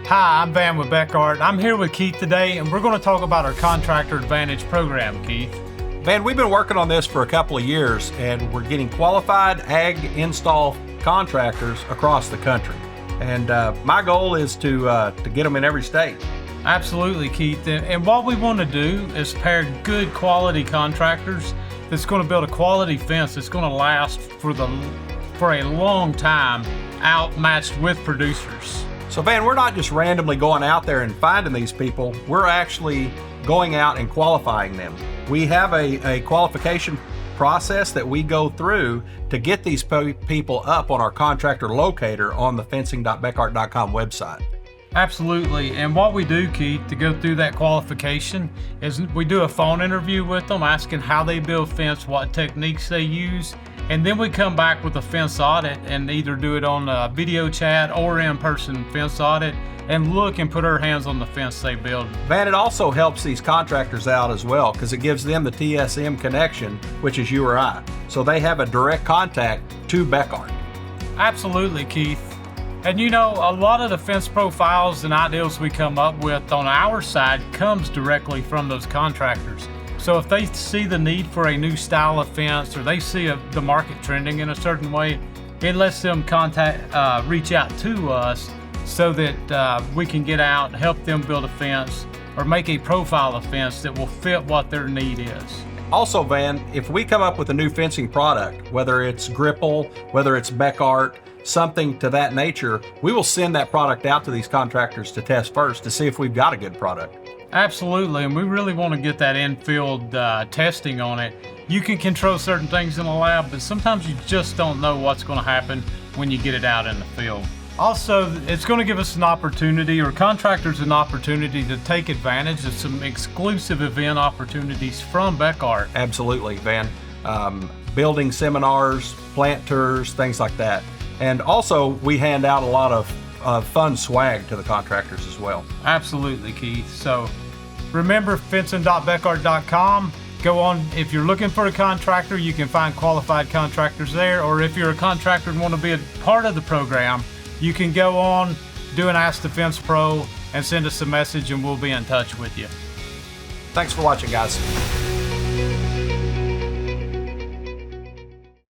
Hi, I'm Van with Bekaert. I'm here with Keith today, and we're going to talk about our Contractor Advantage program, Keith. Van, we've been working on this for a couple of years, and we're getting qualified ag install contractors across the country. And my goal is to get them in every state. Absolutely, Keith. And what we want to do is pair good quality contractors that's going to build a quality fence that's going to last for a long time, outmatched with producers. So Van, we're not just randomly going out there and finding these people. We're actually going out and qualifying them. We have a qualification process that we go through to get these people up on our contractor locator on the fencing.bekaert.com website. Absolutely. And what we do, Keith, to go through that qualification is we do a phone interview with them, asking how they build fence, what techniques they use, and then we come back with a fence audit and either do it on a video chat or in-person fence audit and look and put our hands on the fence they build. Van, it also helps these contractors out as well because it gives them the TSM connection, which is you or I. So they have a direct contact to Bekaert. Absolutely, Keith. And you know, a lot of the fence profiles and ideals we come up with on our side comes directly from those contractors. So if they see the need for a new style of fence or they see the market trending in a certain way, it lets them reach out to us so that we can get out and help them build a fence or make a profile of fence that will fit what their need is. Also, Van, if we come up with a new fencing product, whether it's Gripple, whether it's Bekaert, something to that nature, we will send that product out to these contractors to test first to see if we've got a good product. Absolutely, and we really want to get that in-field testing on it. You can control certain things in the lab, but sometimes you just don't know what's going to happen when you get it out in the field. Also, it's going to give us an opportunity, or contractors an opportunity, to take advantage of some exclusive event opportunities from Bekaert. Absolutely, Van. Building seminars, plant tours, things like that. And also, we hand out a lot of fun swag to the contractors as well. Absolutely, Keith. So remember fencing.bekaert.com. Go on, if you're looking for a contractor, you can find qualified contractors there, or if you're a contractor and want to be a part of the program, you can go on, do an Ask the Fence Pro, and send us a message and we'll be in touch with you. Thanks for watching, guys.